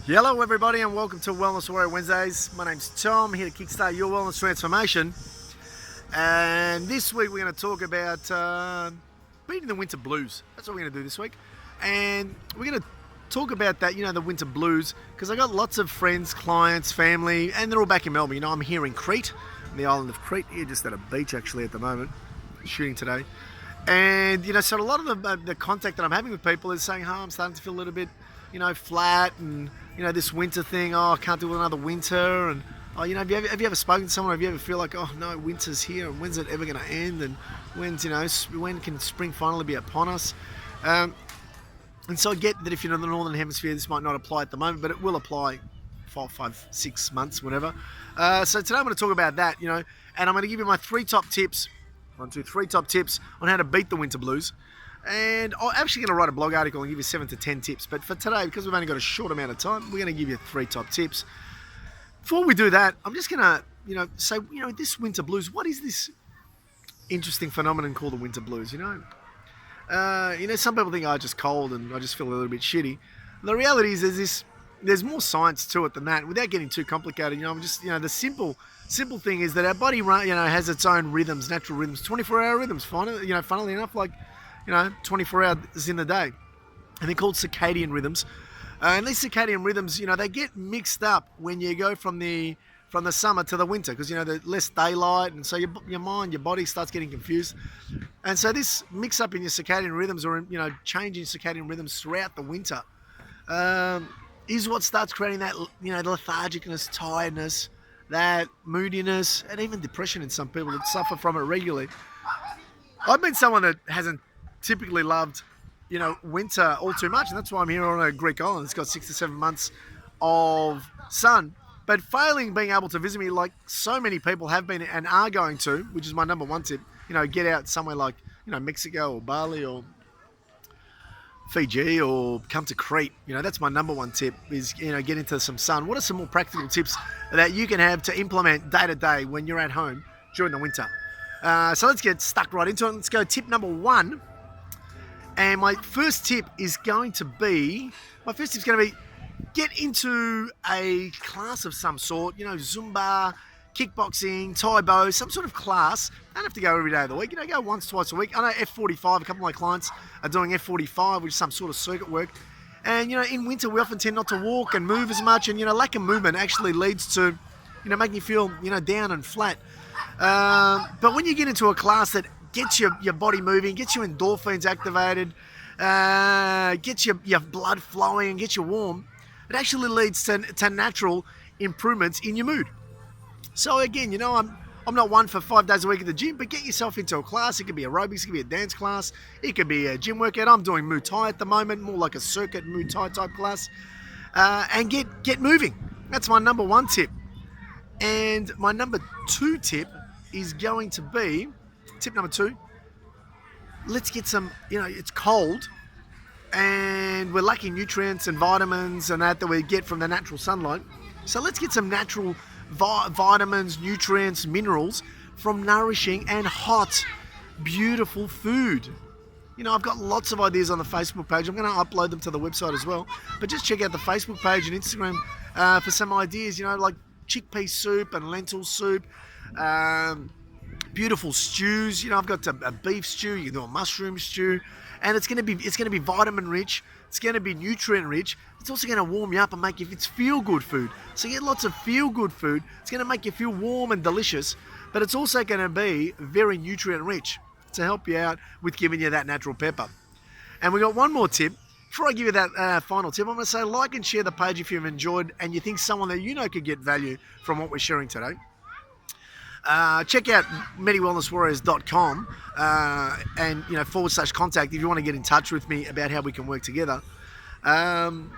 Hello everybody and welcome to Wellness Warrior Wednesdays. My name's Tom, here to kickstart your wellness transformation. And this week we're going to talk about beating the winter blues. That's what we're going to do this week. And we're going to talk about that, the winter blues, because I got lots of friends, clients, family, and they're all back in Melbourne. I'm here in Crete, on the island of Crete, here just at a beach actually at the moment, shooting today. And, so a lot of the contact that I'm having with people is saying, I'm starting to feel a little bit, flat and, this winter thing, I can't do another winter. And, have you ever spoken to someone? Have you ever feel like, no, winter's here and when's it ever going to end? And when can spring finally be upon us? And so I get that if you're in the Northern Hemisphere, this might not apply at the moment, but it will apply 5, 6 months, whatever. So today I'm going to talk about that, and I'm going to give you my three top tips on how to beat the winter blues. And I'm actually going to write a blog article and give you 7 to 10 tips. But for today, because we've only got a short amount of time, we're going to give you 3 top tips. Before we do that, I'm just going to, say, this winter blues, what is this interesting phenomenon called the winter blues, some people think, just cold and I just feel a little bit shitty. The reality is there's more science to it than that. Without getting too complicated, the simple thing is that our body, has its own rhythms, natural rhythms, 24-hour rhythms, funnily enough, 24 hours in the day. And they're called circadian rhythms. And these circadian rhythms, they get mixed up when you go from the summer to the winter because, there's less daylight. And so your mind, your body starts getting confused. And so this mix up in your circadian rhythms or, changing circadian rhythms throughout the winter is what starts creating that, lethargicness, tiredness, that moodiness, and even depression in some people that suffer from it regularly. I've been someone that hasn't typically loved, winter all too much, and that's why I'm here on a Greek island. It's got 6 to 7 months of sun, but failing being able to visit me like so many people have been and are going to, which is my number one tip, get out somewhere like, Mexico or Bali or Fiji or come to Crete. That's my number one tip is, get into some sun. What are some more practical tips that you can have to implement day to day when you're at home during the winter? So let's get stuck right into it. Let's go tip number 1. And my first tip is going to be, get into a class of some sort, Zumba, kickboxing, Taibo, some sort of class. Don't have to go every day of the week, go once, twice a week. I know F45, a couple of my clients are doing F45, which is some sort of circuit work. And, in winter, we often tend not to walk and move as much. And, lack of movement actually leads to, making you feel, down and flat. But when you get into a class that gets your body moving, gets your endorphins activated, gets your blood flowing, gets you warm, it actually leads to natural improvements in your mood. So again, I'm not one for 5 days a week at the gym, but get yourself into a class. It could be aerobics, it could be a dance class, it could be a gym workout. I'm doing Muay Thai at the moment, more like a circuit Muay Thai type class, and get moving. That's my number 1 tip. And my number 2 tip is going to be, tip number 2, let's get some, it's cold and we're lacking nutrients and vitamins and that we get from the natural sunlight. So let's get some natural vitamins, nutrients, minerals from nourishing and hot, beautiful food. I've got lots of ideas on the Facebook page. I'm going to upload them to the website as well. But just check out the Facebook page and Instagram for some ideas, like chickpea soup and lentil soup, beautiful stews. I've got a beef stew. You can do a mushroom stew, and it's going to be vitamin rich. It's going to be nutrient rich. It's also going to warm you up and make you. It's feel good food. So you get lots of feel good food. It's going to make you feel warm and delicious, but it's also going to be very nutrient rich to help you out with giving you that natural pepper. And we got one more tip. Before I give you that final tip, I'm going to say like and share the page if you've enjoyed and you think someone that could get value from what we're sharing today. Check out medicwellnesswarriors.com and /contact if you want to get in touch with me about how we can work together. And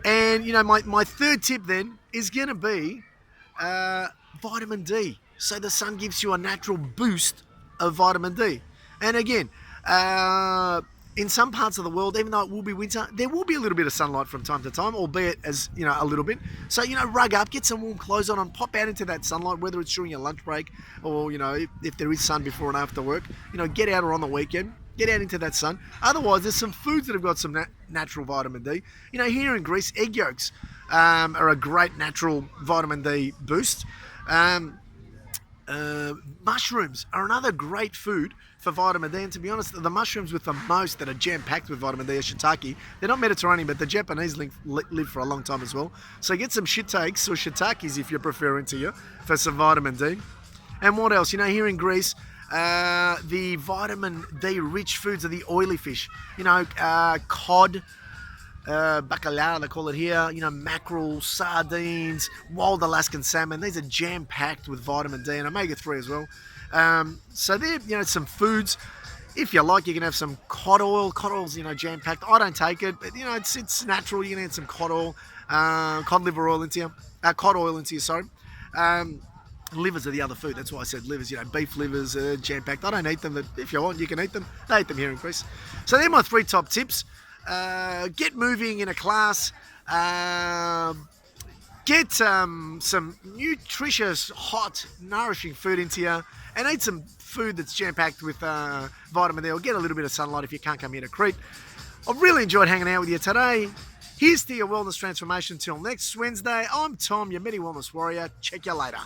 my third tip then is going to be vitamin D. So the sun gives you a natural boost of vitamin D. And again, in some parts of the world, even though it will be winter, there will be a little bit of sunlight from time to time, albeit as, a little bit. So, rug up, get some warm clothes on and pop out into that sunlight, whether it's during your lunch break or, if there is sun before and after work, get out or on the weekend, get out into that sun. Otherwise, there's some foods that have got some natural vitamin D. Here in Greece, egg yolks are a great natural vitamin D boost. Um, Mushrooms are another great food for vitamin D, and to be honest, the mushrooms with the most that are jam-packed with vitamin D are shiitake. They're not Mediterranean, but the Japanese live for a long time as well. So get some shiitakes or shiitakes if you prefer into you for some vitamin D. And what else? Here in Greece, the vitamin D rich foods are the oily fish. Cod, bacalhau, they call it here, mackerel, sardines, wild Alaskan salmon. These are jam-packed with vitamin D and omega-3 as well. So they're, some foods. If you like, you can have some cod oil. Cod oil's, jam-packed. I don't take it, but, it's natural. You can add some cod oil, cod liver oil into you, cod oil into you, sorry. Livers are the other food. That's why I said livers. Beef livers are jam-packed. I don't eat them, but if you want, you can eat them. They eat them here in Greece. So they're my 3 top tips. Get moving in a class. Get some nutritious, hot, nourishing food into you, and eat some food that's jam-packed with vitamin D, or get a little bit of sunlight if you can't come here to Crete. I've really enjoyed hanging out with you today. Here's to your wellness transformation. Till next Wednesday, I'm Tom, your Medi Wellness Warrior. Check you later.